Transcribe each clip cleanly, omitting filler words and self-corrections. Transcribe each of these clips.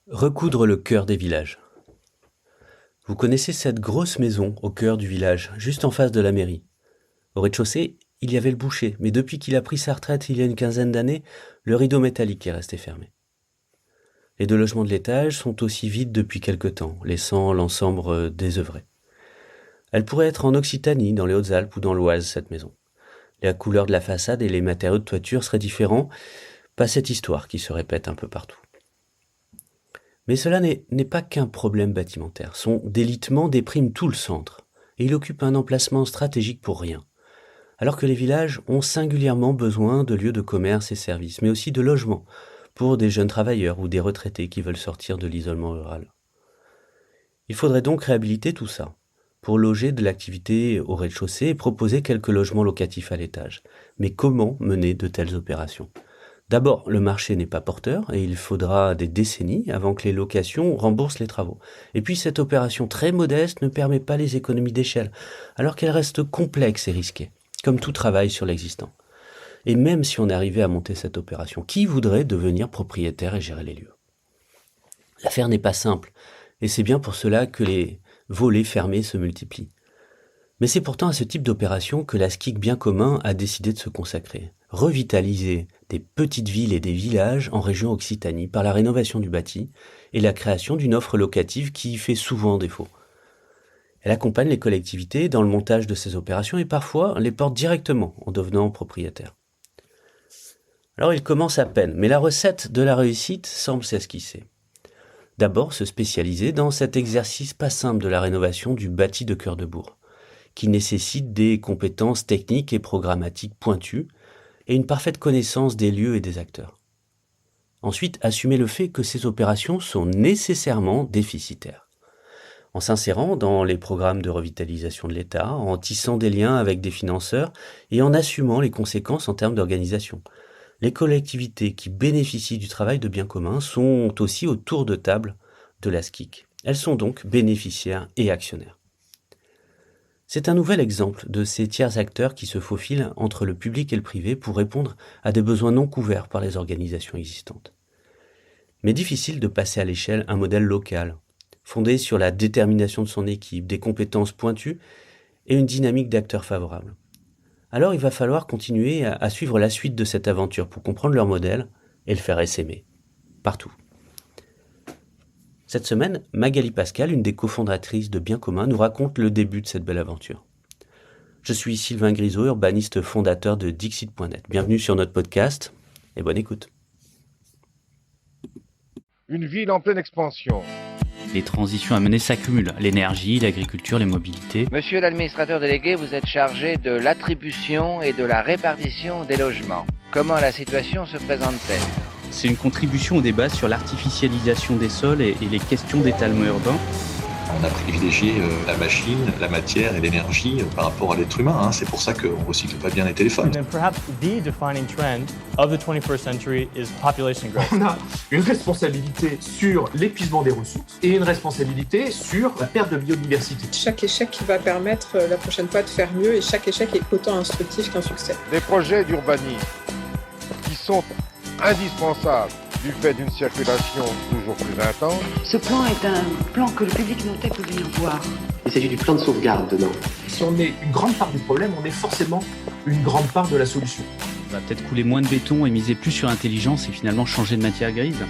Recoudre le cœur des villages. Vous connaissez cette grosse maison au cœur du village, juste en face de la mairie. Au rez-de-chaussée, il y avait le boucher, mais depuis qu'il a pris sa retraite il y a une quinzaine d'années, le rideau métallique est resté fermé. Les deux logements de l'étage sont aussi vides depuis quelque temps, laissant l'ensemble désœuvré. Elle pourrait être en Occitanie, dans les Hautes-Alpes ou dans l'Oise, cette maison. La couleur de la façade et les matériaux de toiture seraient différents, pas cette histoire qui se répète un peu partout. Mais cela n'est pas qu'un problème bâtimentaire. Son délitement déprime tout le centre, et il occupe un emplacement stratégique pour rien. Alors que les villages ont singulièrement besoin de lieux de commerce et services, mais aussi de logements, pour des jeunes travailleurs ou des retraités qui veulent sortir de l'isolement rural. Il faudrait donc réhabiliter tout ça, pour loger de l'activité au rez-de-chaussée et proposer quelques logements locatifs à l'étage. Mais comment mener de telles opérations ? D'abord, le marché n'est pas porteur et il faudra des décennies avant que les locations remboursent les travaux. Et puis cette opération très modeste ne permet pas les économies d'échelle, alors qu'elle reste complexe et risquée, comme tout travail sur l'existant. Et même si on arrivait à monter cette opération, qui voudrait devenir propriétaire et gérer les lieux ? L'affaire n'est pas simple, et c'est bien pour cela que les volets fermés se multiplient. Mais c'est pourtant à ce type d'opération que la SCIC Bien Commun a décidé de se consacrer. Revitaliser des petites villes et des villages en région Occitanie par la rénovation du bâti et la création d'une offre locative qui y fait souvent défaut. Elle accompagne les collectivités dans le montage de ces opérations et parfois les porte directement en devenant propriétaire. Alors il commence à peine, mais la recette de la réussite semble s'esquisser. D'abord se spécialiser dans cet exercice pas simple de la rénovation du bâti de cœur de bourg, qui nécessite des compétences techniques et programmatiques pointues et une parfaite connaissance des lieux et des acteurs. Ensuite, assumer le fait que ces opérations sont nécessairement déficitaires. En s'insérant dans les programmes de revitalisation de l'État, en tissant des liens avec des financeurs et en assumant les conséquences en termes d'organisation. Les collectivités qui bénéficient du travail de bien commun sont aussi autour de table de la SCIC. Elles sont donc bénéficiaires et actionnaires. C'est un nouvel exemple de ces tiers acteurs qui se faufilent entre le public et le privé pour répondre à des besoins non couverts par les organisations existantes. Mais difficile de passer à l'échelle un modèle local, fondé sur la détermination de son équipe, des compétences pointues et une dynamique d'acteurs favorables. Alors il va falloir continuer à suivre la suite de cette aventure pour comprendre leur modèle et le faire essaimer, partout. Cette semaine, Magali Pascal, une des cofondatrices de Bien Commun, nous raconte le début de cette belle aventure. Je suis Sylvain Grisot, urbaniste fondateur de Dixit.net. Bienvenue sur notre podcast et bonne écoute. Une ville en pleine expansion. Les transitions à mener s'accumulent, l'énergie, l'agriculture, les mobilités. Monsieur l'administrateur délégué, vous êtes chargé de l'attribution et de la répartition des logements. Comment la situation se présente-t-elle ? C'est une contribution au débat sur l'artificialisation des sols et les questions d'étalement urbain. On a privilégié la machine, la matière et l'énergie par rapport à l'être humain. C'est pour ça qu'on ne recycle pas bien les téléphones. And perhaps the defining trend of the 21st century is population growth. On a une responsabilité sur l'épuisement des ressources et une responsabilité sur la perte de biodiversité. Chaque échec va permettre la prochaine fois de faire mieux et chaque échec est autant instructif qu'un succès. Des projets d'urbanisme qui sont indispensables du fait d'une circulation toujours plus intense. Ce plan est un plan que le public nantais peut venir voir. Il s'agit du plan de sauvegarde dedans. Si on est une grande part du problème, on est forcément une grande part de la solution. On va peut-être couler moins de béton et miser plus sur l'intelligence et finalement changer de matière grise.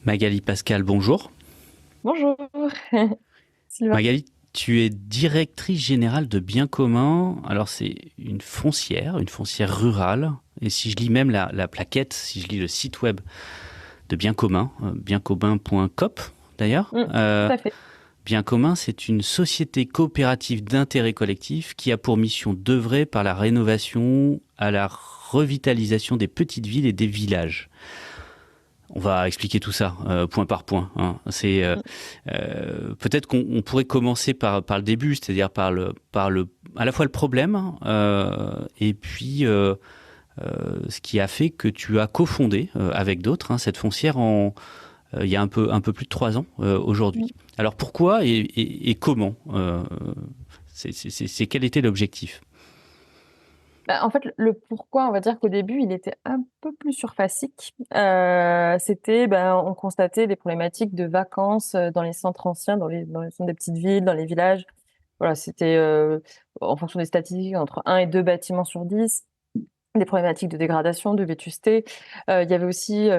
Magali Pascal, bonjour. Bonjour. Sylvain. Magali, tu es directrice générale de Bien Commun. Alors c'est une foncière rurale. Et si je lis même la plaquette, si je lis le site web de Bien Commun, biencommun.coop d'ailleurs. Tout à fait. Bien Commun, c'est une société coopérative d'intérêt collectif qui a pour mission d'œuvrer par la rénovation à la revitalisation des petites villes et des villages. On va expliquer tout ça point par point. C'est peut-être qu'on pourrait commencer par le début, c'est-à-dire par à la fois le problème et puis ce qui a fait que tu as cofondé avec d'autres cette foncière il y a un peu plus de 3 ans aujourd'hui. Alors pourquoi et comment quel était l'objectif? En fait, le pourquoi, on va dire qu'au début, il était un peu plus surfacique. C'était, on constatait des problématiques de vacances dans les centres anciens, dans les centres des petites villes, dans les villages. Voilà, c'était en fonction des statistiques, entre 1 et 2 bâtiments sur 10. Des problématiques de dégradation, de vétusté. Il y avait aussi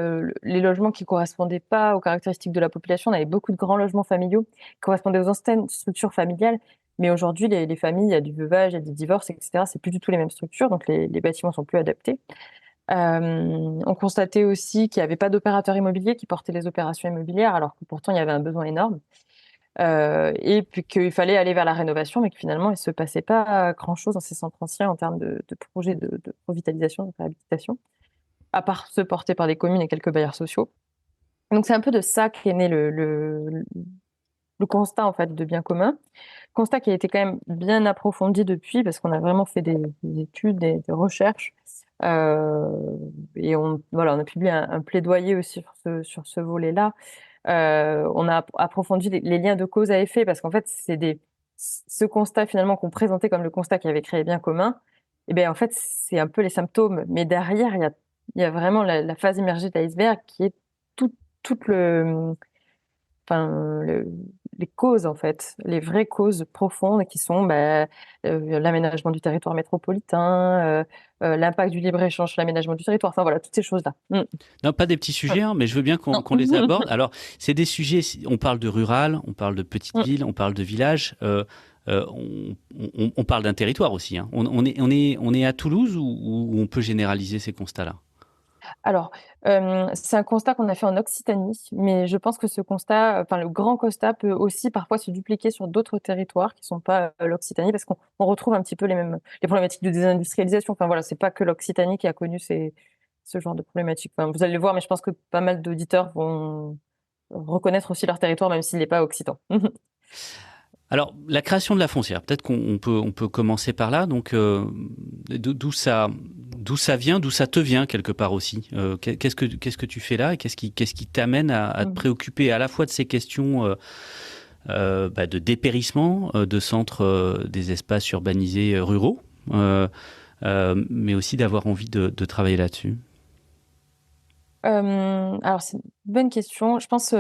les logements qui correspondaient pas aux caractéristiques de la population. On avait beaucoup de grands logements familiaux qui correspondaient aux anciennes structures familiales. Mais aujourd'hui, les familles, il y a du veuvage, il y a des divorces, etc. C'est plus du tout les mêmes structures, donc les bâtiments sont plus adaptés. On constatait aussi qu'il n'y avait pas d'opérateurs immobiliers qui portaient les opérations immobilières, alors que pourtant il y avait un besoin énorme. Et puis qu'il fallait aller vers la rénovation, mais que finalement, il ne se passait pas grand-chose dans ces centres anciens en termes de projets de revitalisation, de réhabilitation, à part ceux portés par des communes et quelques bailleurs sociaux. Donc, c'est un peu de ça qu'est né le constat en fait, de bien commun. Constat qui a été quand même bien approfondi depuis, parce qu'on a vraiment fait des études, des recherches. Et on a publié un plaidoyer aussi sur ce volet-là. On a approfondi les liens de cause à effet, parce qu'en fait, ce constat finalement qu'on présentait comme le constat qui avait créé bien commun, et bien en fait, c'est un peu les symptômes. Mais derrière, il y a vraiment la phase immergée de l'iceberg qui est les causes, en fait, les vraies causes profondes qui sont l'aménagement du territoire métropolitain, l'impact du libre-échange sur l'aménagement du territoire, enfin voilà, toutes ces choses-là. Non, pas des petits sujets, mais je veux bien qu'on les aborde. Alors, c'est des sujets, on parle de rural, on parle de petites villes, on parle de villages, on parle d'un territoire aussi. On est à Toulouse ou on peut généraliser ces constats-là? Alors, c'est un constat qu'on a fait en Occitanie, mais je pense que ce constat, le grand constat peut aussi parfois se dupliquer sur d'autres territoires qui ne sont pas l'Occitanie, parce qu'on retrouve un petit peu les problématiques de désindustrialisation. Enfin voilà, c'est pas que l'Occitanie qui a connu ce genre de problématiques. Enfin, vous allez le voir, mais je pense que pas mal d'auditeurs vont reconnaître aussi leur territoire, même s'il n'est pas occitan. Alors, la création de la foncière, peut-être qu'on peut commencer par là. Donc, d'où ça vient, d'où ça te vient quelque part aussi. Qu'est-ce que tu fais là et qu'est-ce qui t'amène à te préoccuper à la fois de ces questions de dépérissement de centres des espaces urbanisés ruraux, mais aussi d'avoir envie de travailler là-dessus? Alors, c'est une bonne question. Je pense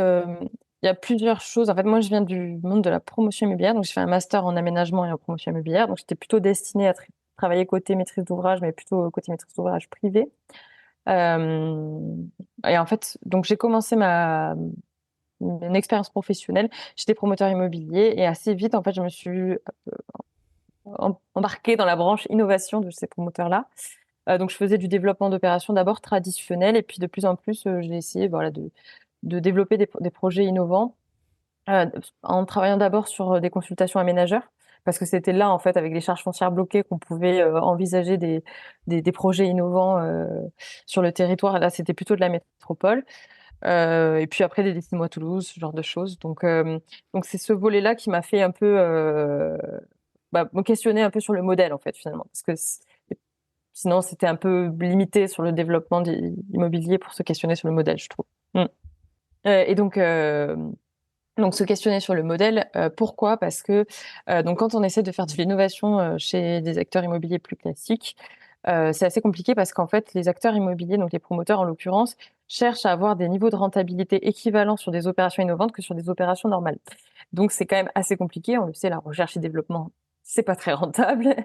il y a plusieurs choses. En fait, moi, je viens du monde de la promotion immobilière, donc j'ai fait un master en aménagement et en promotion immobilière. Donc, j'étais plutôt destinée à travailler côté maîtrise d'ouvrage, mais plutôt côté maîtrise d'ouvrage privé. Et en fait, donc j'ai commencé une expérience professionnelle. J'étais promoteur immobilier et assez vite, en fait, je me suis embarquée dans la branche innovation de ces promoteurs-là. Donc, je faisais du développement d'opérations d'abord traditionnelles et puis de plus en plus, j'ai essayé de développer des projets innovants en travaillant d'abord sur des consultations aménageurs, parce que c'était là, en fait, avec les charges foncières bloquées, qu'on pouvait envisager des projets innovants sur le territoire. Là, c'était plutôt de la métropole. Et puis après, des Destine-moi Toulouse, ce genre de choses. Donc c'est ce volet-là qui m'a fait un peu me questionner un peu sur le modèle, en fait, finalement. Parce que sinon, c'était un peu limité sur le développement immobilier pour se questionner sur le modèle, je trouve. Et donc, se questionner sur le modèle, pourquoi? Parce que donc quand on essaie de faire de l'innovation chez des acteurs immobiliers plus classiques, c'est assez compliqué parce qu'en fait, les acteurs immobiliers, donc les promoteurs en l'occurrence, cherchent à avoir des niveaux de rentabilité équivalents sur des opérations innovantes que sur des opérations normales. Donc, c'est quand même assez compliqué. On le sait, la recherche et développement, c'est pas très rentable.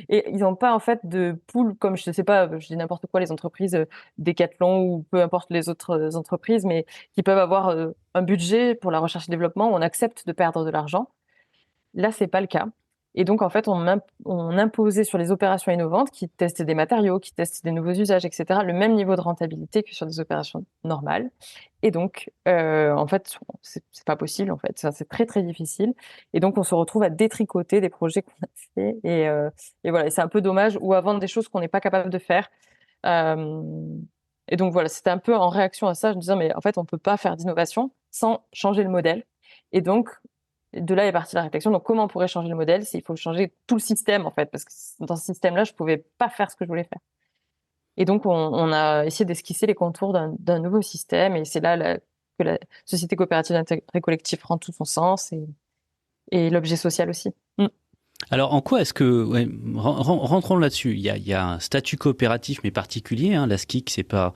Et ils n'ont pas, en fait, de pool comme, je sais pas, je dis n'importe quoi, les entreprises Decathlon ou peu importe les autres entreprises, mais qui peuvent avoir un budget pour la recherche et développement où on accepte de perdre de l'argent. Là, c'est pas le cas. Et donc, en fait, on imposait sur les opérations innovantes qui testent des matériaux, qui testent des nouveaux usages, etc., le même niveau de rentabilité que sur des opérations normales. Et donc, en fait, c'est pas possible, en fait. C'est très, très difficile. Et donc, on se retrouve à détricoter des projets qu'on a fait. Et voilà, et c'est un peu dommage, ou à vendre des choses qu'on n'est pas capable de faire. Et donc, voilà, c'était un peu en réaction à ça, je me disais, mais en fait, on peut pas faire d'innovation sans changer le modèle. Et donc, de là est partie la réflexion. Donc, comment on pourrait changer le modèle? Il faut changer tout le système, en fait, parce que dans ce système-là, je pouvais pas faire ce que je voulais faire. Et donc, on a essayé d'esquisser les contours d'un nouveau système. Et c'est là que la société coopérative d'intérêt collectif prend tout son sens et l'objet social aussi. Alors, en quoi est-ce que... rentrons là-dessus. Il y a un statut coopératif, mais particulier. La SKIC, c'est pas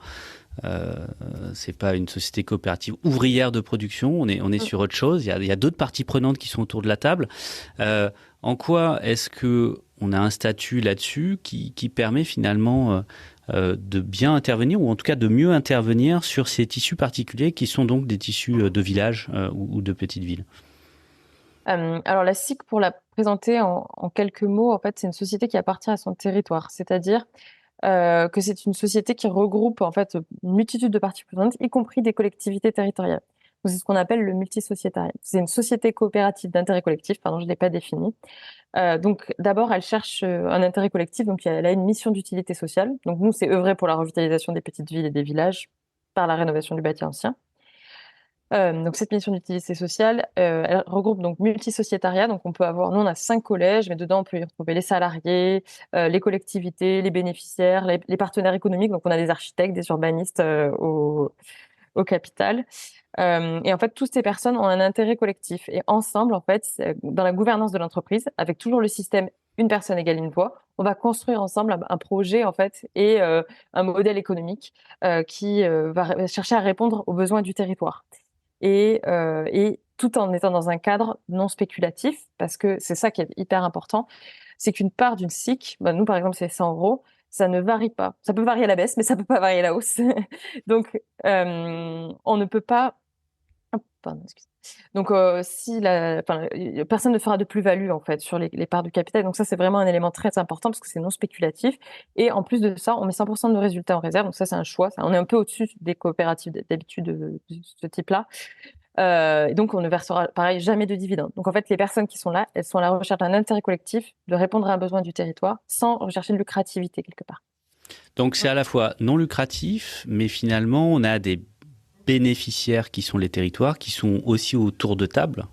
une société coopérative ouvrière de production. On est sur autre chose. Il y a d'autres parties prenantes qui sont autour de la table. En quoi est-ce que on a un statut là-dessus qui permet finalement de bien intervenir, ou en tout cas de mieux intervenir sur ces tissus particuliers qui sont donc des tissus de villages ou de petites villes? Alors la SIC, pour la présenter en quelques mots, en fait, c'est une société qui appartient à son territoire, c'est-à-dire que c'est une société qui regroupe en fait une multitude de parties prenantes, y compris des collectivités territoriales. Donc, c'est ce qu'on appelle le multisociétariat. C'est une société coopérative d'intérêt collectif, pardon, je ne l'ai pas définie. Donc d'abord, elle cherche un intérêt collectif, donc elle a une mission d'utilité sociale. Donc nous, c'est œuvrer pour la revitalisation des petites villes et des villages par la rénovation du bâti ancien. Donc cette mission d'utilité sociale, elle regroupe donc multisociétariat. Donc nous on a 5 collèges, mais dedans on peut y retrouver les salariés, les collectivités, les bénéficiaires, les partenaires économiques. Donc on a des architectes, des urbanistes au capital. Et en fait, toutes ces personnes ont un intérêt collectif. Et ensemble, en fait, dans la gouvernance de l'entreprise, avec toujours le système une personne égale une voix, on va construire ensemble un projet, en fait, et un modèle économique qui va chercher à répondre aux besoins du territoire. Et tout en étant dans un cadre non spéculatif, parce que c'est ça qui est hyper important, c'est qu'une part d'une SIC, nous par exemple c'est 100 €, ça ne varie pas. Ça peut varier à la baisse, mais ça peut pas varier à la hausse. Donc on ne peut pas... Pardon, excusez. Donc personne ne fera de plus-value en fait sur les parts du capital. Donc ça c'est vraiment un élément très important parce que c'est non spéculatif. Et en plus de ça, on met 100% de nos résultats en réserve. Donc ça c'est un choix. On est un peu au-dessus des coopératives d'habitude de ce type-là. Et donc on ne versera pareil jamais de dividendes. Donc en fait les personnes qui sont là, elles sont à la recherche d'un intérêt collectif, de répondre à un besoin du territoire sans rechercher de lucrativité quelque part. Donc c'est à la fois non lucratif, mais finalement on a des bénéficiaires qui sont les territoires, qui sont aussi autour de table,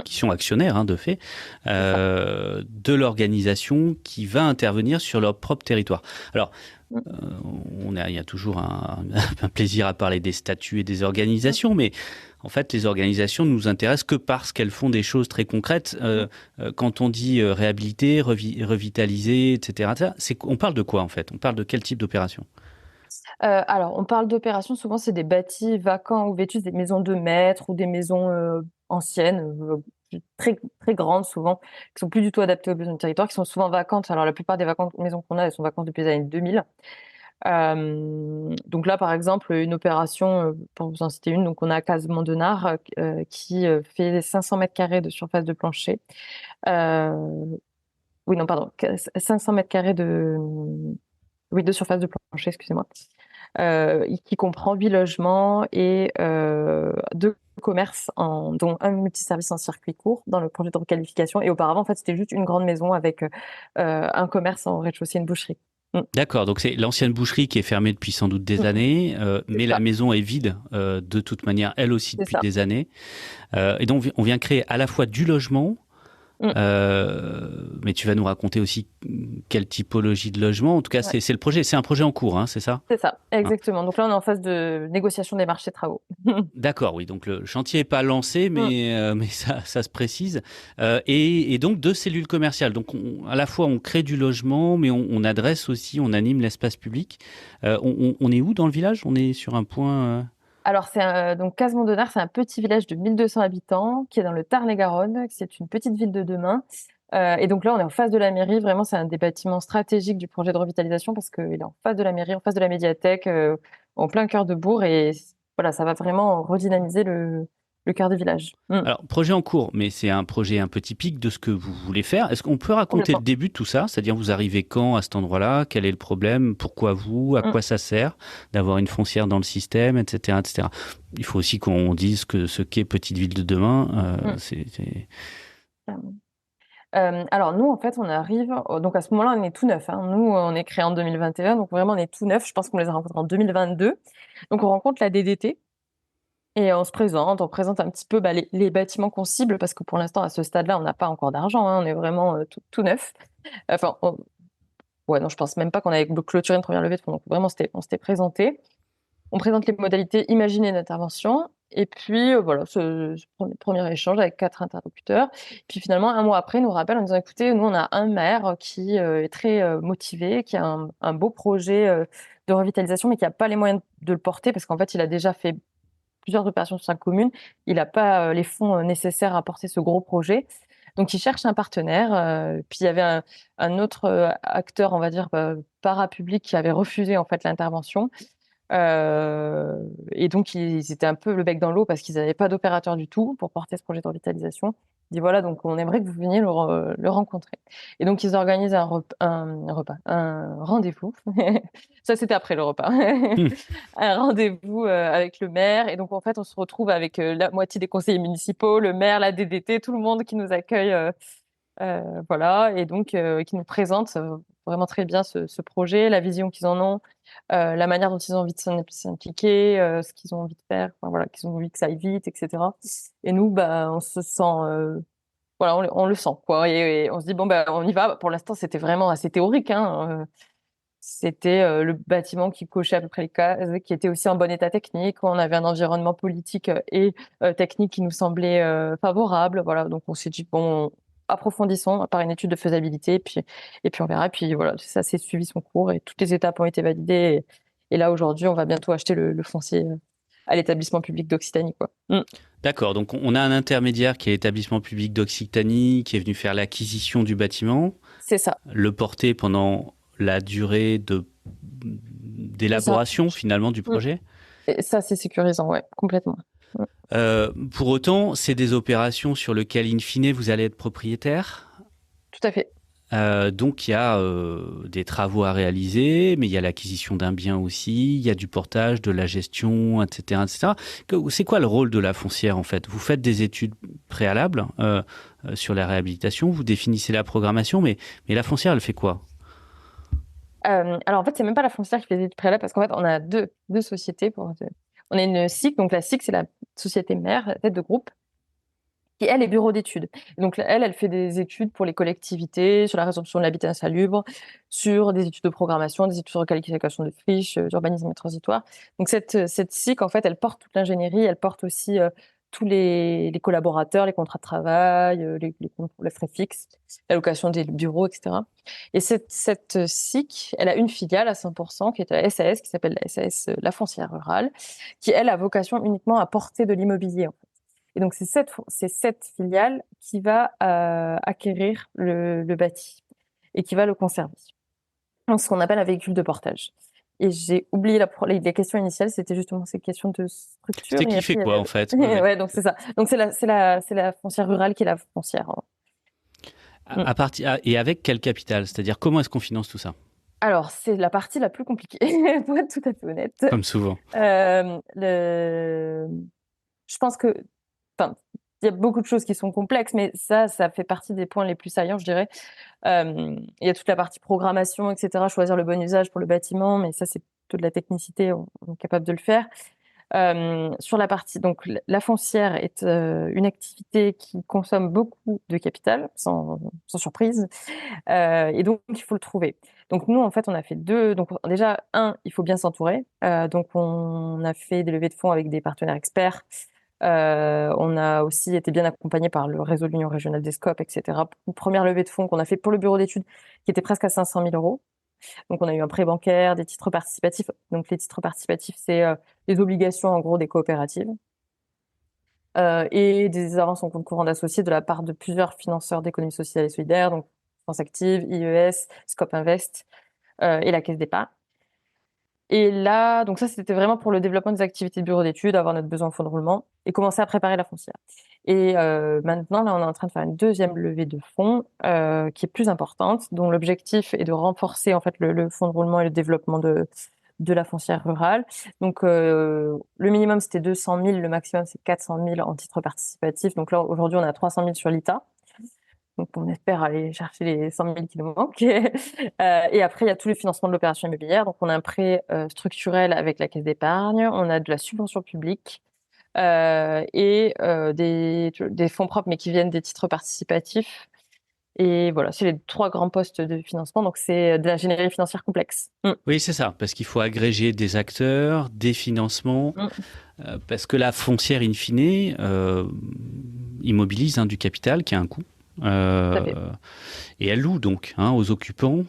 qui sont actionnaires de fait, de l'organisation qui va intervenir sur leur propre territoire. Alors, il y a toujours un plaisir à parler des statuts et des organisations, mais en fait, les organisations ne nous intéressent que parce qu'elles font des choses très concrètes. Quand on dit réhabiliter, revitaliser, etc., on parle de quoi en fait? On parle de quel type d'opération? Alors, on parle d'opérations, souvent c'est des bâtis vacants ou vétustes, des maisons de maître ou des maisons anciennes, très, très grandes souvent, qui sont plus du tout adaptées aux besoins du territoire, qui sont souvent vacantes. Alors la plupart des maisons qu'on a, elles sont vacantes depuis les années 2000. Donc là, par exemple, une opération, pour vous en citer une, donc on a Casemont-Denard qui fait 500 mètres carrés de surface de plancher. 500 mètres carrés de surface de plancher, excusez-moi, qui comprend 8 logements et 2 commerces, dont un multiservice en circuit court dans le projet de requalification. Et auparavant, en fait, c'était juste une grande maison avec un commerce en rez-de-chaussée, une boucherie. D'accord, donc c'est l'ancienne boucherie qui est fermée depuis sans doute des années, mais la maison est vide de toute manière, elle aussi depuis des années. Et donc on vient créer à la fois du logement, mais tu vas nous raconter aussi quelle typologie de logement. En tout cas, c'est le projet, c'est un projet en cours, c'est ça? C'est ça, exactement. Donc là, on est en phase de négociation des marchés de travaux. D'accord, oui. Donc le chantier n'est pas lancé, mais ça se précise. Et donc 2 cellules commerciales. Donc à la fois on crée du logement, mais on adresse aussi, on anime l'espace public. On est où dans le village? On est sur un point. Alors, donc Casemont-Denard, c'est un petit village de 1200 habitants qui est dans le Tarn-et-Garonne. C'est une petite ville de demain. Et donc là, on est en face de la mairie. Vraiment, c'est un des bâtiments stratégiques du projet de revitalisation parce qu'il est en face de la mairie, en face de la médiathèque, en plein cœur de bourg. Et voilà, ça va vraiment redynamiser le cœur du village. Alors, projet en cours, mais c'est un projet un peu typique de ce que vous voulez faire. Est-ce qu'on peut raconter le début de tout ça? C'est-à-dire, vous arrivez quand à cet endroit-là? Quel est le problème? Pourquoi vous? À quoi ça sert d'avoir une foncière dans le système, etc., etc. Il faut aussi qu'on dise ce qu'est Petite Ville de demain. Alors nous, en fait, on arrive... Donc à ce moment-là, on est tout neuf. Nous, on est créé en 2021, donc vraiment, on est tout neuf. Je pense qu'on les a rencontrés en 2022. Donc on rencontre la DDT. Et on présente un petit peu les bâtiments qu'on cible, parce que pour l'instant, à ce stade-là, on n'a pas encore d'argent, on est vraiment tout neuf. Enfin, ouais, non, je pense même pas qu'on avait clôturé une première levée de fonds. Donc vraiment, on s'était présenté. On présente les modalités imaginées d'intervention. Et puis, voilà, ce premier échange avec 4 interlocuteurs. Puis finalement, un mois après, ils nous rappellent en disant, écoutez, nous, on a un maire qui est très motivé, qui a un beau projet de revitalisation, mais qui n'a pas les moyens de le porter parce qu'en fait, il a déjà fait plusieurs opérations sur 5 communes. Il n'a pas les fonds nécessaires à porter ce gros projet. Donc, il cherche un partenaire. Puis, il y avait un autre acteur, on va dire, parapublic qui avait refusé en fait l'intervention. Et donc, ils étaient un peu le bec dans l'eau parce qu'ils n'avaient pas d'opérateur du tout pour porter ce projet de revitalisation. Ils disent voilà, donc on aimerait que vous veniez le rencontrer. Et donc, ils organisent un rendez-vous. Ça, c'était après le repas. Un rendez-vous avec le maire. Et donc, en fait, on se retrouve avec la moitié des conseillers municipaux, le maire, la DDT, tout le monde qui nous accueille. Voilà, et donc qui nous présente vraiment très bien ce projet, la vision qu'ils en ont, la manière dont ils ont envie de s'impliquer, ce qu'ils ont envie de faire, enfin, voilà, qu'ils ont envie que ça aille vite, etc. Et nous, bah, on se sent, voilà, on le sent, quoi. Et on se dit bon, bah, on y va. Pour l'instant, c'était vraiment assez théorique, hein. C'était le bâtiment qui cochait à peu près les cases, qui était aussi en bon état technique. On avait un environnement politique et technique qui nous semblait favorable. Voilà, donc on s'est dit bon, approfondissons par une étude de faisabilité, et puis on verra. Et puis voilà, ça s'est suivi son cours et toutes les étapes ont été validées. Et là aujourd'hui, on va bientôt acheter le foncier à l'établissement public d'Occitanie, quoi. D'accord, donc on a un intermédiaire qui est l'établissement public d'Occitanie qui est venu faire l'acquisition du bâtiment. C'est ça. Le porter pendant la durée d'élaboration finalement du projet. Et ça, c'est sécurisant, ouais, complètement. Pour autant, c'est des opérations sur lesquelles, in fine, vous allez être propriétaire. Tout à fait. Donc, il y a des travaux à réaliser, mais il y a l'acquisition d'un bien aussi, il y a du portage, de la gestion, etc., etc. C'est quoi le rôle de la foncière, en fait? Vous faites des études préalables sur la réhabilitation, vous définissez la programmation, mais la foncière, elle fait quoi? Alors, en fait, c'est même pas la foncière qui fait des études préalables parce qu'en fait, on a deux sociétés. On a une SIC, donc la SIC, c'est la société mère, la tête de groupe, qui, elle, est bureau d'études. Donc, elle fait des études pour les collectivités, sur la résorption de l'habitat insalubre, sur des études de programmation, des études sur qualification de friches, d'urbanisme transitoire. Donc, cette SIC, en fait, elle porte toute l'ingénierie, elle porte aussi tous les collaborateurs, les contrats de travail, les frais fixes, la location des bureaux, etc. Et cette SIC, elle a une filiale à 100% qui est la SAS, qui s'appelle la SAS La Foncière Rurale, qui, elle, a vocation uniquement à porter de l'immobilier, en fait. Et donc, c'est cette filiale qui va acquérir le bâti et qui va le conserver. Donc, ce qu'on appelle un véhicule de portage. Et j'ai oublié la question initiale, c'était justement ces questions de structure. C'était qui fait quoi, en fait? Ouais, donc c'est ça. Donc, c'est la foncière rurale qui est la foncière. Et avec quel capital? C'est-à-dire, comment est-ce qu'on finance tout ça? Alors, c'est la partie la plus compliquée, pour être tout à fait honnête. Comme souvent. Je pense que... Enfin, il y a beaucoup de choses qui sont complexes, mais ça fait partie des points les plus saillants, je dirais. Il y a toute la partie programmation, etc., choisir le bon usage pour le bâtiment, mais ça, c'est plutôt de la technicité, on est capable de le faire. Sur la partie, donc la foncière est une activité qui consomme beaucoup de capital, sans surprise, et donc il faut le trouver. Donc nous, en fait, on a fait deux. Donc déjà, il faut bien s'entourer. Donc on a fait des levées de fonds avec des partenaires experts. On a aussi été bien accompagné par le réseau de l'Union régionale des SCOP, etc. Une première levée de fonds qu'on a fait pour le bureau d'études qui était presque à 500 000 €. Donc, on a eu un prêt bancaire, des titres participatifs. Donc, les titres participatifs, c'est les obligations, en gros, des coopératives. Et des avances en compte courant d'associés de la part de plusieurs financeurs d'économie sociale et solidaire, donc France Active, IES, Scope Invest et la Caisse d'Épargne. Et là, donc ça, c'était vraiment pour le développement des activités de bureau d'études, avoir notre besoin en fonds de roulement et commencer à préparer la foncière. Et maintenant, là, on est en train de faire une deuxième levée de fonds qui est plus importante, dont l'objectif est de renforcer en fait le fonds de roulement et le développement de la foncière rurale. Donc, le minimum, c'était 200 000, le maximum, c'est 400 000 en titre participatif. Donc là, aujourd'hui, on est à 300 000 sur l'ITA. Donc, on espère aller chercher les 100 000 qui nous manquent. Et après, il y a tous les financements de l'opération immobilière. Donc, on a un prêt structurel avec la Caisse d'Épargne. On a de la subvention publique et des fonds propres, mais qui viennent des titres participatifs. Et voilà, c'est les 3 grands postes de financement, donc c'est de l'ingénierie financière complexe. Oui, c'est ça, parce qu'il faut agréger des acteurs, des financements, parce que la foncière, in fine, immobilise du capital qui a un coût. Et elle loue donc aux occupants,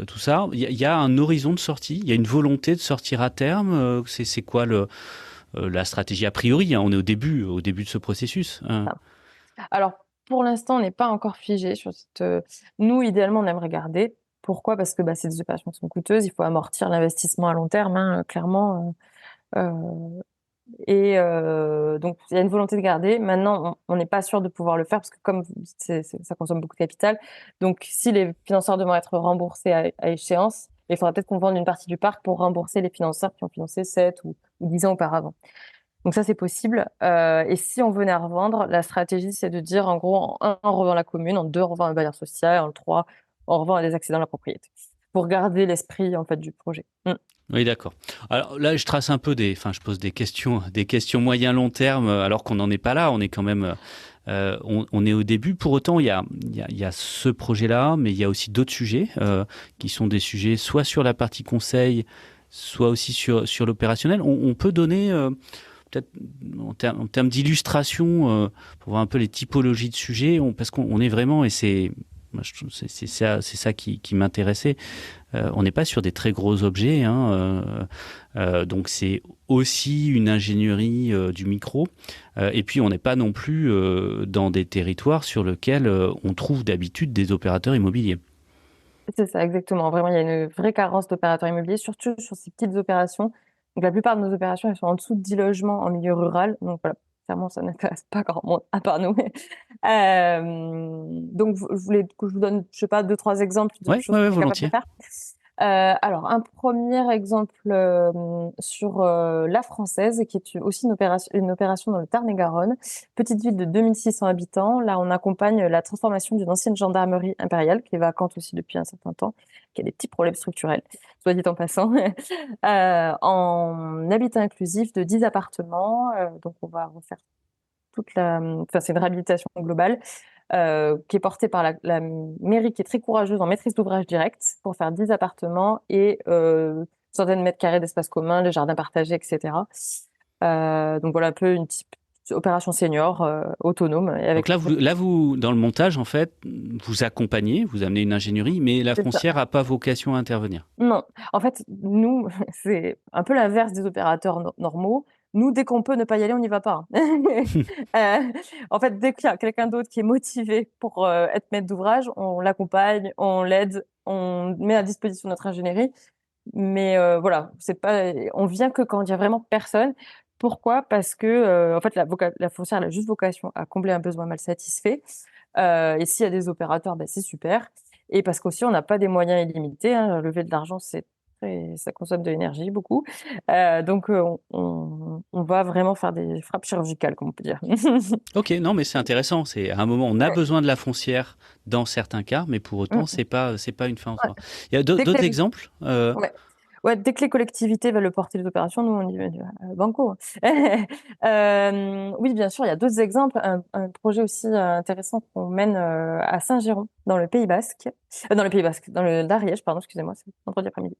tout ça. Il y a un horizon de sortie, il y a une volonté de sortir à terme. C'est quoi la stratégie a priori, on est au début de ce processus. Alors, pour l'instant, on n'est pas encore figé sur cette. Nous, idéalement, on aimerait garder. Pourquoi? Parce que c'est des opérations qui sont coûteuses. Il faut amortir l'investissement à long terme, clairement. Et donc, il y a une volonté de garder. Maintenant, on n'est pas sûr de pouvoir le faire parce que comme ça consomme beaucoup de capital. Donc, si les financeurs devront être remboursés à échéance, il faudra peut-être qu'on vende une partie du parc pour rembourser les financeurs qui ont financé 7 ou 10 ans auparavant. Donc ça, c'est possible. Et si on venait à revendre, la stratégie, c'est de dire, en gros, en 1, on revend la commune, en 2, on revend un bailleur social, en 3, on revend à des accédants de la propriété, pour garder l'esprit en fait du projet. Oui, d'accord. Alors là, je trace un peu je pose des questions moyen long terme, alors qu'on n'en est pas là. On est quand même, on est au début. Pour autant, il y a ce projet-là, mais il y a aussi d'autres sujets qui sont des sujets soit sur la partie conseil, soit aussi sur l'opérationnel. On peut donner peut-être en termes d'illustration pour voir un peu les typologies de sujets, parce qu'on est vraiment, et c'est ça qui m'intéressait. On n'est pas sur des très gros objets, donc c'est aussi une ingénierie du micro. Et puis on n'est pas non plus dans des territoires sur lesquels on trouve d'habitude des opérateurs immobiliers. C'est ça, exactement. Vraiment, il y a une vraie carence d'opérateurs immobiliers, surtout sur ces petites opérations. Donc la plupart de nos opérations, elles sont en dessous de 10 logements en milieu rural. Donc voilà, clairement, ça n'intéresse pas grand monde à part nous. Donc je voulais que je vous donne, je sais pas, 2-3 exemples de choses qu'on est capable de faire. Alors, un premier exemple sur La Française, qui est aussi une opération dans le Tarn-et-Garonne, petite ville de 2600 habitants. Là, on accompagne la transformation d'une ancienne gendarmerie impériale, qui est vacante aussi depuis un certain temps, qui a des petits problèmes structurels, soit dit en passant, en habitat inclusif de 10 appartements. Donc, on va refaire c'est une réhabilitation globale. Qui est portée par la mairie, qui est très courageuse en maîtrise d'ouvrage direct pour faire 10 appartements et centaines de mètres carrés d'espace commun, les jardins partagés, etc. Donc voilà un peu une type opération senior autonome. Donc là, vous, dans le montage, en fait, vous accompagnez, vous amenez une ingénierie, mais la foncière n'a pas vocation à intervenir. Non, en fait, nous, c'est un peu l'inverse des opérateurs normaux. Nous, dès qu'on peut ne pas y aller, on n'y va pas. En fait, dès qu'il y a quelqu'un d'autre qui est motivé pour être maître d'ouvrage, on l'accompagne, on l'aide, on met à disposition notre ingénierie. Mais voilà, on vient que quand il y a vraiment personne. Pourquoi? Parce que en fait, la foncière elle a juste vocation à combler un besoin mal satisfait. Et s'il y a des opérateurs, c'est super. Et parce qu'aussi, on n'a pas des moyens illimités. Lever de l'argent, ça consomme de l'énergie beaucoup. Donc, on va vraiment faire des frappes chirurgicales, comme on peut dire. Ok, non, mais c'est intéressant. C'est à un moment, on a besoin de la foncière dans certains cas, mais pour autant, c'est pas une fin en soi. Il y a d'autres exemples. Ouais, dès que les collectivités veulent porter les opérations, nous, on y va banco. Oui, bien sûr, il y a d'autres exemples. Un projet aussi intéressant qu'on mène à Saint-Girons, dans le Pays Basque. Dans l'Ariège, pardon, excusez-moi, c'est vendredi après-midi.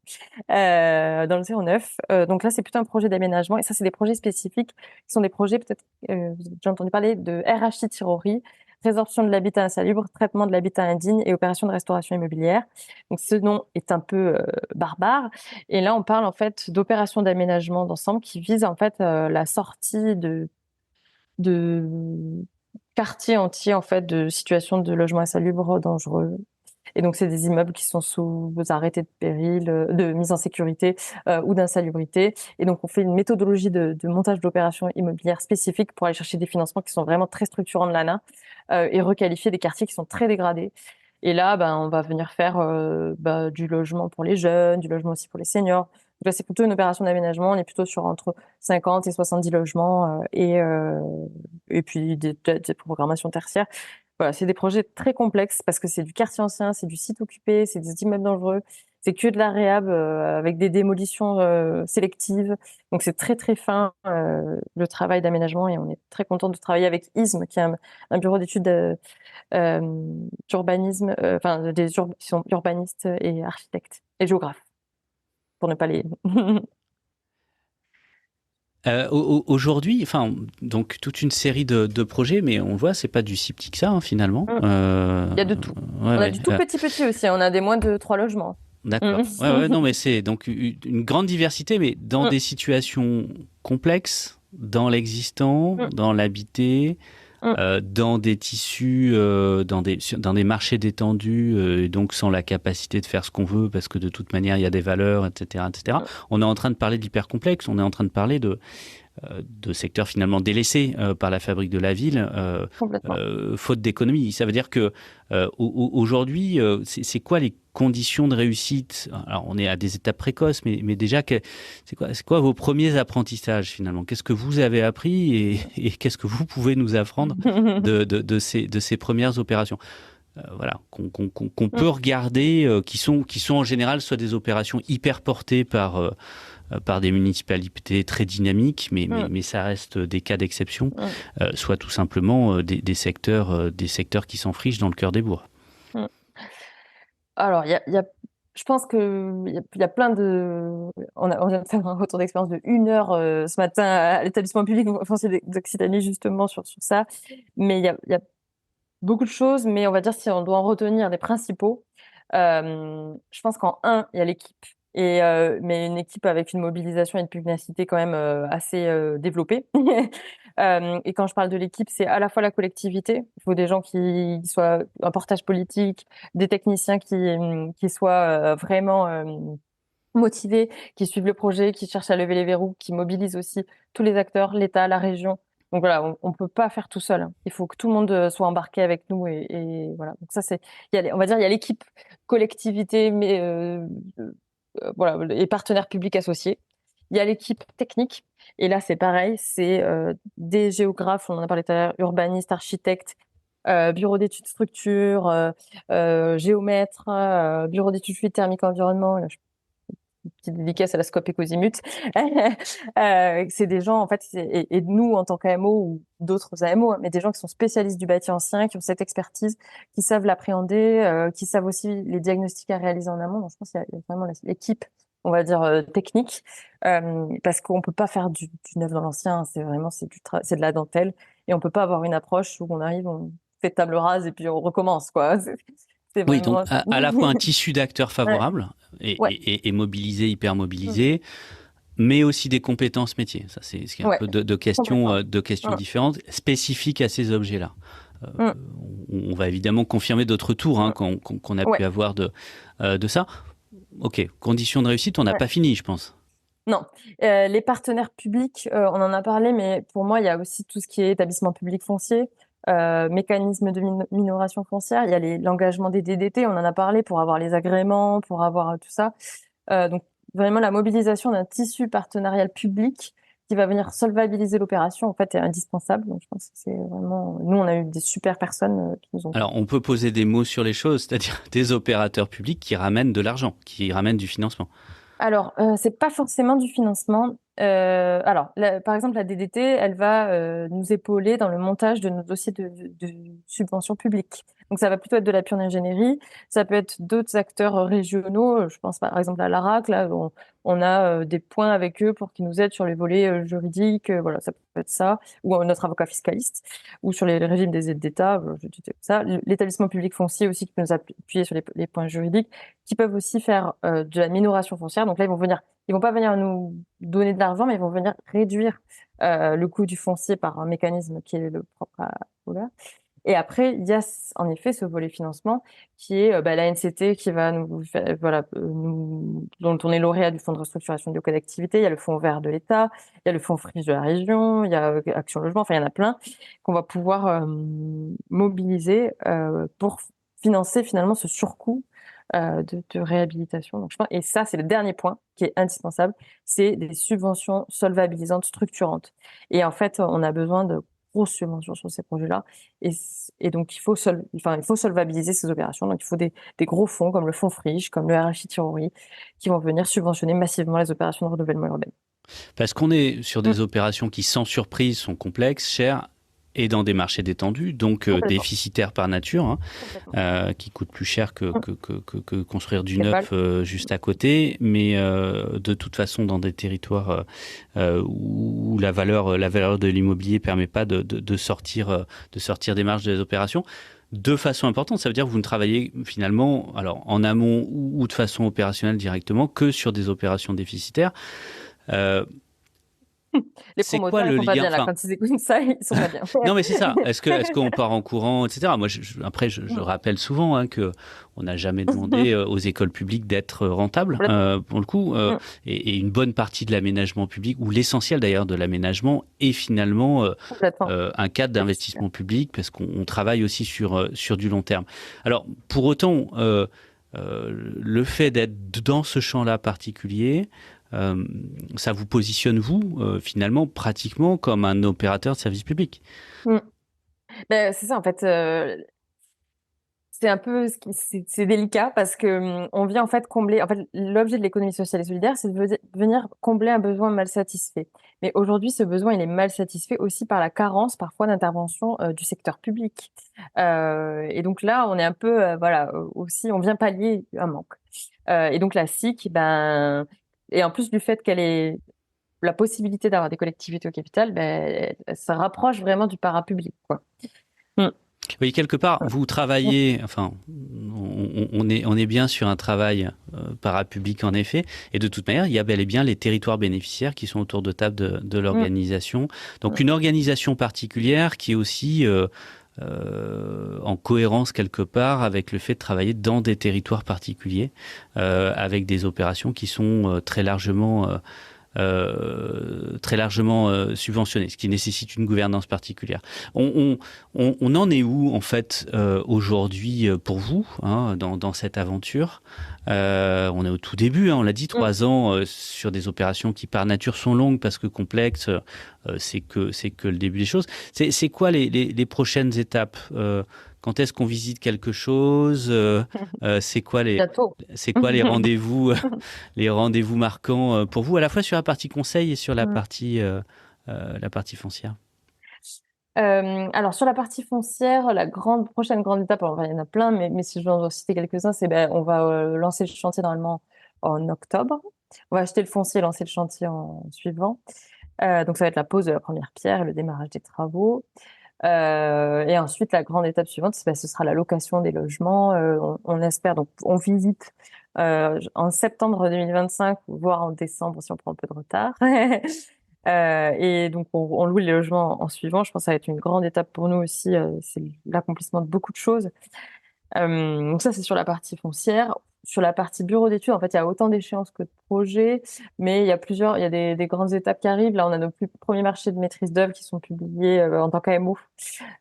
Dans le 09. Donc là, c'est plutôt un projet d'aménagement. Et ça, c'est des projets spécifiques qui sont des projets, peut-être, vous avez déjà entendu parler de RHI Tirori, résorption de l'habitat insalubre, traitement de l'habitat indigne et opération de restauration immobilière. Donc, ce nom est un peu barbare. Et là, on parle en fait d'opérations d'aménagement d'ensemble qui visent en fait la sortie de quartiers entiers en fait de situations de logement insalubre dangereux. Et donc, c'est des immeubles qui sont sous arrêtés de péril, de mise en sécurité ou d'insalubrité. Et donc, on fait une méthodologie de montage d'opérations immobilières spécifiques pour aller chercher des financements qui sont vraiment très structurants de l'ANA et requalifier des quartiers qui sont très dégradés. Et là, on va venir faire du logement pour les jeunes, du logement aussi pour les seniors. Donc là, c'est plutôt une opération d'aménagement. On est plutôt sur entre 50 et 70 logements et puis des programmations tertiaires. Voilà, c'est des projets très complexes parce que c'est du quartier ancien, c'est du site occupé, c'est des immeubles dangereux. c'est que de la réhab avec des démolitions sélectives. Donc c'est très très fin le travail d'aménagement et on est très content de travailler avec ISM, qui est un bureau d'études d'urbanisme, qui sont urbanistes et architectes et géographes, pour ne pas les. Aujourd'hui, donc toute une série de projets, mais on voit, c'est pas du si petit que ça finalement. Il y a de tout. On a du tout petit aussi. On a des moins de 3 logements. D'accord. Non, mais c'est donc une grande diversité, mais dans des situations complexes, dans l'existant, dans l'habité, dans des tissus, dans des marchés détendus, donc sans la capacité de faire ce qu'on veut, parce que de toute manière, il y a des valeurs, etc., etc. On est en train de parler d'hypercomplexe, on est en train de parler de secteurs finalement délaissés par la fabrique de la ville, faute d'économie. Ça veut dire que aujourd'hui, c'est quoi les conditions de réussite? Alors, on est à des étapes précoces, mais déjà, c'est quoi vos premiers apprentissages finalement? Qu'est-ce que vous avez appris et qu'est-ce que vous pouvez nous apprendre de ces premières opérations? Voilà, qu'on peut regarder, qui sont en général soit des opérations hyper portées par des municipalités très dynamiques, mais ça reste des cas d'exception, soit tout simplement des secteurs qui s'enfrichent dans le cœur des bourgs. Alors, je pense qu'il y a plein de... On vient de faire un retour d'expérience de 1 heure ce matin à l'établissement public foncier d'Occitanie, justement, sur ça. Mais il y a beaucoup de choses, mais on va dire si on doit en retenir les principaux, je pense qu'en un, il y a l'équipe. Mais une équipe avec une mobilisation et une pugnacité quand même assez développée. Et quand je parle de l'équipe, c'est à la fois la collectivité. Il faut des gens qui soient un portage politique, des techniciens qui soient vraiment motivés, qui suivent le projet, qui cherchent à lever les verrous, qui mobilisent aussi tous les acteurs, l'État, la région. Donc voilà, on peut pas faire tout seul. Il faut que tout le monde soit embarqué avec nous et voilà. Donc ça on va dire il y a l'équipe collectivité, mais voilà, et partenaires publics associés. Il y a l'équipe technique, et là c'est pareil, c'est des géographes, on en a parlé tout à l'heure, urbanistes, architectes, bureau d'études structure, géomètres, bureau d'études fluides thermiques environnement. Là, petite dédicace à la Scope Ecozimut. C'est des gens, en fait, et nous, en tant qu'AMO ou d'autres AMO, mais des gens qui sont spécialistes du bâti ancien, qui ont cette expertise, qui savent l'appréhender, qui savent aussi les diagnostics à réaliser en amont. Donc, je pense qu'il y a vraiment l'équipe, on va dire, technique, parce qu'on peut pas faire du neuf dans l'ancien. C'est vraiment, c'est de la dentelle, et on peut pas avoir une approche où on arrive, on fait table rase et puis on recommence, quoi. Oui, donc à la fois un tissu d'acteurs favorables et mobilisés, hyper mobilisés, mais aussi des compétences métiers. Ça, c'est un peu de questions différentes, spécifiques à ces objets-là. On va évidemment confirmer d'autres tours qu'on a pu avoir de ça. Ok, conditions de réussite, on n'a pas fini, je pense. Non, les partenaires publics, on en a parlé, mais pour moi, il y a aussi tout ce qui est établissement public foncier, mécanisme de minoration foncière, il y a l'engagement des DDT, on en a parlé, pour avoir les agréments, pour avoir tout ça. Donc vraiment la mobilisation d'un tissu partenarial public qui va venir solvabiliser l'opération, en fait, est indispensable. Donc je pense que c'est vraiment... Nous, on a eu des super personnes qui nous ont... Alors on peut poser des mots sur les choses, c'est-à-dire des opérateurs publics qui ramènent de l'argent, qui ramènent du financement. Alors, c'est pas forcément du financement. Par exemple, la DDT, elle va nous épauler dans le montage de nos dossiers de subventions publiques. Donc, ça va plutôt être de la pure ingénierie. Ça peut être d'autres acteurs régionaux. Je pense par exemple à l'ARAC. Là, on a des points avec eux pour qu'ils nous aident sur les volets juridiques. Voilà, ça peut être ça. Ou notre avocat fiscaliste. Ou sur les régimes des aides d'État. Je dis ça. L'établissement public foncier aussi qui peut nous appuyer sur les points juridiques, qui peuvent aussi faire de la minoration foncière. Donc là, ils vont pas venir nous donner de l'argent, mais ils vont venir réduire le coût du foncier par un mécanisme qui est le propre à Oula. Et après, il y a en effet ce volet financement qui est la NCT qui va dont on est lauréat du fonds de restructuration de collectivités. Il y a le fonds vert de l'État, il y a le fonds friche de la région, il y a Action Logement. Enfin, il y en a plein qu'on va pouvoir mobiliser pour financer finalement ce surcoût de réhabilitation. Donc, et ça, c'est le dernier point qui est indispensable, c'est des subventions solvabilisantes, structurantes. Et en fait, on a besoin de grosses subventions sur ces projets-là. Et donc, il faut solvabiliser ces opérations. Donc, il faut des gros fonds comme le fonds Friche, comme le RFI Tirouri, qui vont venir subventionner massivement les opérations de renouvellement urbain. Parce qu'on est sur des opérations qui, sans surprise, sont complexes, chères et dans des marchés détendus, donc déficitaires par nature, qui coûtent plus cher que construire du neuf juste à côté, mais de toute façon dans des territoires où la valeur de l'immobilier permet pas de sortir des marges des opérations. De façon importante, ça veut dire que vous ne travaillez finalement, alors en amont ou de façon opérationnelle directement, que sur des opérations déficitaires. Les promoteurs, ils sont pas bien là. Quand ils écoutent ça, ils sont pas bien. Non, mais c'est ça. Est-ce qu'on part en courant, etc. Moi, je rappelle souvent que on n'a jamais demandé aux écoles publiques d'être rentables, pour le coup. Et une bonne partie de l'aménagement public, ou l'essentiel d'ailleurs de l'aménagement, est finalement un cadre d'investissement public, parce qu'on travaille aussi sur du long terme. Alors, pour autant, le fait d'être dans ce champ-là particulier, ça vous positionne, vous, finalement, pratiquement comme un opérateur de service public. Ben, c'est ça, en fait. C'est un peu, c'est délicat parce que on vient en fait combler. En fait, l'objet de l'économie sociale et solidaire, c'est de venir combler un besoin mal satisfait. Mais aujourd'hui, ce besoin, il est mal satisfait aussi par la carence parfois d'intervention du secteur public. Et donc là, on est un peu, aussi, on vient pallier un manque. Et donc la SIC, et en plus du fait qu'elle ait la possibilité d'avoir des collectivités au capital, ça rapproche vraiment du parapublic, quoi. Oui, quelque part, vous travaillez, enfin, on est bien sur un travail parapublic en effet, et de toute manière, il y a bel et bien les territoires bénéficiaires qui sont autour de table de l'organisation. Donc une organisation particulière qui est aussi en cohérence quelque part avec le fait de travailler dans des territoires particuliers, avec des opérations qui sont très largement subventionnées, ce qui nécessite une gouvernance particulière. On en est où en fait aujourd'hui pour vous dans cette aventure? On est au tout début, on l'a dit, 3 ans sur des opérations qui par nature sont longues parce que complexes. C'est que le début des choses. C'est quoi les prochaines étapes? Quand est-ce qu'on visite quelque chose? C'est quoi les rendez-vous, les rendez-vous marquants pour vous, à la fois sur la partie conseil et sur la partie foncière? Alors sur la partie foncière, la prochaine grande étape, alors, il y en a plein, mais si je dois en citer quelques-uns, c'est on va lancer le chantier normalement en octobre. On va acheter le foncier et lancer le chantier en suivant. Donc ça va être la pose de la première pierre et le démarrage des travaux. Et ensuite, la grande étape suivante, ce sera la location des logements. On espère, donc on visite en septembre 2025, voire en décembre si on prend un peu de retard. Et donc on loue les logements en suivant. Je pense que ça va être une grande étape pour nous aussi. C'est l'accomplissement de beaucoup de choses. Donc ça, c'est sur la partie foncière. Sur la partie bureau d'études, en fait, il y a autant d'échéances que de projets, mais il y a des grandes étapes qui arrivent. Là, on a nos premiers marchés de maîtrise d'œuvre qui sont publiés en tant qu'AMO.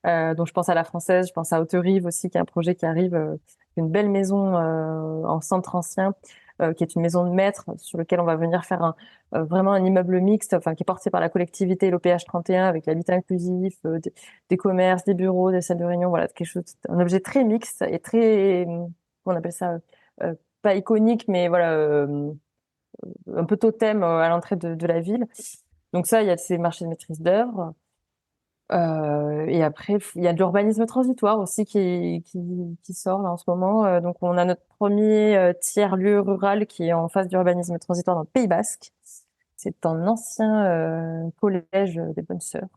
Donc, je pense à la Française, je pense à Haute-Rive aussi, qui est un projet qui arrive, une belle maison en centre ancien, qui est une maison de maître sur lequel on va venir faire vraiment un immeuble mixte, qui est porté par la collectivité, l'OPH 31, avec l'habitat inclusif, des commerces, des bureaux, des salles de réunion, voilà, un objet très mixte et très, on appelle ça, pas iconique, mais voilà, un peu totem à l'entrée de la ville. Donc ça, il y a ces marchés de maîtrise d'œuvre. Et après, il y a de l'urbanisme transitoire aussi qui sort là en ce moment. Donc on a notre premier tiers-lieu rural qui est en phase d'urbanisme transitoire dans le Pays Basque. C'est un ancien collège des bonnes sœurs.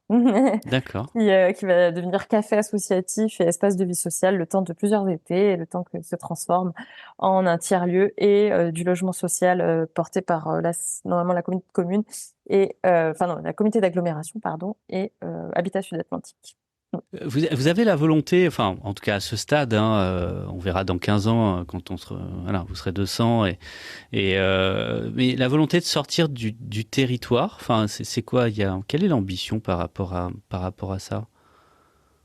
D'accord. qui va devenir café associatif et espace de vie sociale le temps de plusieurs étés, le temps que se transforme en un tiers-lieu et du logement social porté par normalement la communauté de communes et la communauté d'agglomération, pardon, et Habitat Sud-Atlantique. Vous avez la volonté, enfin, en tout cas à ce stade, on verra dans 15 ans quand vous serez 200, mais la volonté de sortir du territoire, enfin, c'est quoi, quelle est l'ambition par rapport à ça?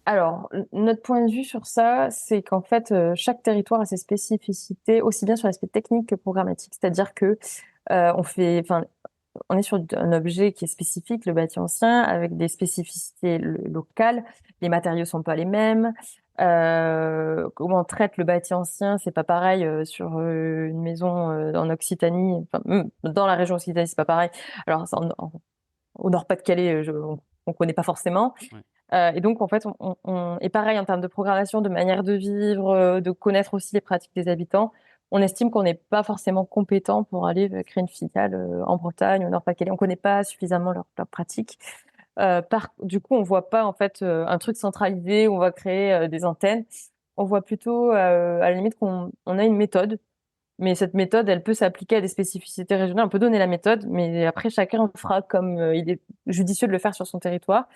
Alors, notre point de vue sur ça, c'est qu'en fait, chaque territoire a ses spécificités, aussi bien sur l'aspect technique que programmatique. C'est-à-dire que on est sur un objet qui est spécifique, le bâti ancien, avec des spécificités locales. Les matériaux sont pas les mêmes. Comment on traite le bâti ancien, c'est pas pareil sur une maison en Occitanie, dans la région Occitanie, c'est pas pareil. Alors au Nord-Pas-de-Calais, on connaît pas forcément. Ouais. Et donc en fait, on est pareil en termes de programmation, de manière de vivre, de connaître aussi les pratiques des habitants. On estime qu'on n'est pas forcément compétent pour aller créer une filiale en Bretagne, au Nord-Pas-de-Calais. On connaît pas suffisamment leurs pratiques. Du coup, on voit pas en fait un truc centralisé où on va créer des antennes. On voit plutôt à la limite qu'on a une méthode, mais cette méthode, elle peut s'appliquer à des spécificités régionales. On peut donner la méthode, mais après chacun fera comme il est judicieux de le faire sur son territoire,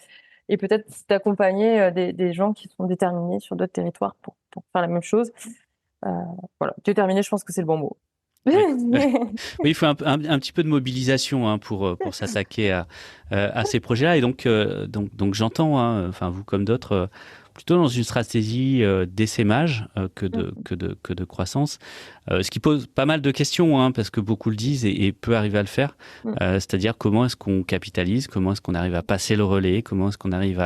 et peut-être d'accompagner des gens qui sont déterminés sur d'autres territoires pour faire la même chose. Voilà, déterminé, je pense que c'est le bon mot. Oui, il faut un petit peu de mobilisation pour s'attaquer à ces projets-là. Et donc j'entends, enfin vous comme d'autres, plutôt dans une stratégie d'essaimage que de croissance. Ce qui pose pas mal de questions, parce que beaucoup le disent et peu arrivent à le faire. C'est-à-dire comment est-ce qu'on capitalise, comment est-ce qu'on arrive à passer le relais, comment est-ce qu'on arrive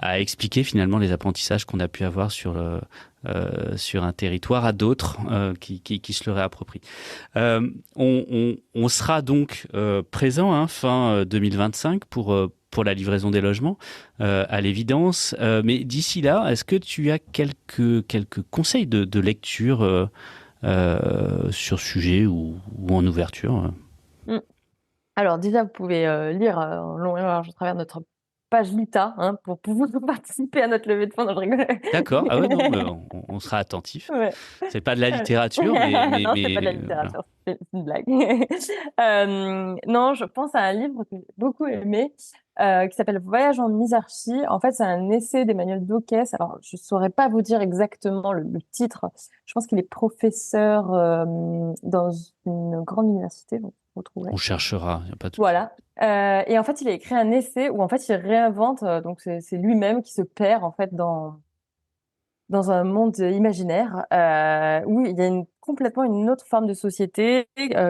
à expliquer finalement les apprentissages qu'on a pu avoir sur un territoire à d'autres qui se le réapproprient. On sera donc présent fin 2025 pour la livraison des logements, à l'évidence. Mais d'ici là, est-ce que tu as quelques conseils de lecture sur ce sujet ou en ouverture? Alors déjà, vous pouvez lire en long et en large à travers notre page Lita pour pouvoir participer à notre levée de fonds. Non, je rigole. D'accord. Ah ouais, non, on sera attentif. Ouais. C'est pas de la littérature, mais non, c'est pas de la littérature, c'est une blague. Non, je pense à un livre que j'ai beaucoup aimé qui s'appelle Voyage en Misarchie. En fait, c'est un essai d'Emmanuel Dauquès. Alors, je saurais pas vous dire exactement le titre. Je pense qu'il est professeur dans une grande université. Donc on cherchera, il n'y a pas de... Voilà. Et en fait, il a écrit un essai où en fait, il réinvente. Donc, c'est lui-même qui se perd en fait dans un monde imaginaire où il y a complètement une autre forme de société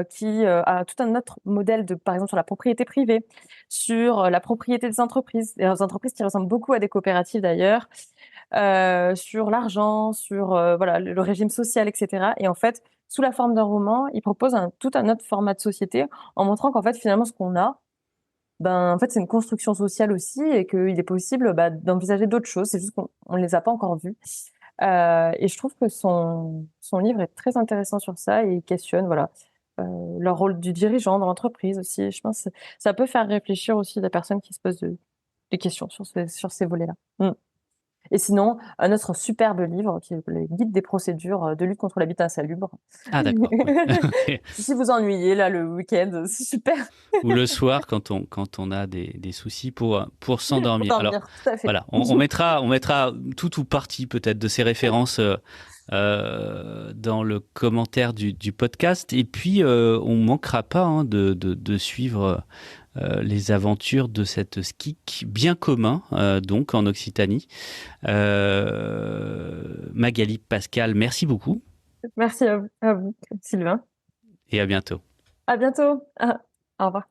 qui a tout un autre modèle par exemple, sur la propriété privée, sur la propriété des entreprises qui ressemblent beaucoup à des coopératives d'ailleurs, sur l'argent, sur voilà, le régime social, etc. Et en fait, sous la forme d'un roman, il propose tout un autre format de société en montrant qu'en fait, finalement, ce qu'on a, en fait, c'est une construction sociale aussi et qu'il est possible d'envisager d'autres choses. C'est juste qu'on ne les a pas encore vues. Et je trouve que son livre est très intéressant sur ça et il questionne voilà, le rôle du dirigeant dans l'entreprise aussi. Je pense que ça peut faire réfléchir aussi des personnes qui se posent des questions sur ces volets-là. Et sinon, un autre superbe livre qui est le guide des procédures de lutte contre l'habitat insalubre. Ah d'accord. Ouais. Si vous ennuyez là le week-end, c'est super. Ou le soir quand on a des soucis pour s'endormir. Alors voilà, on mettra tout ou partie peut-être de ces références dans le commentaire du podcast. Et puis on manquera pas de suivre les aventures de cette SCIC bien commun, donc en Occitanie. Magali, Pascal, merci beaucoup. Merci à vous, Sylvain. Et à bientôt. À bientôt. Au revoir.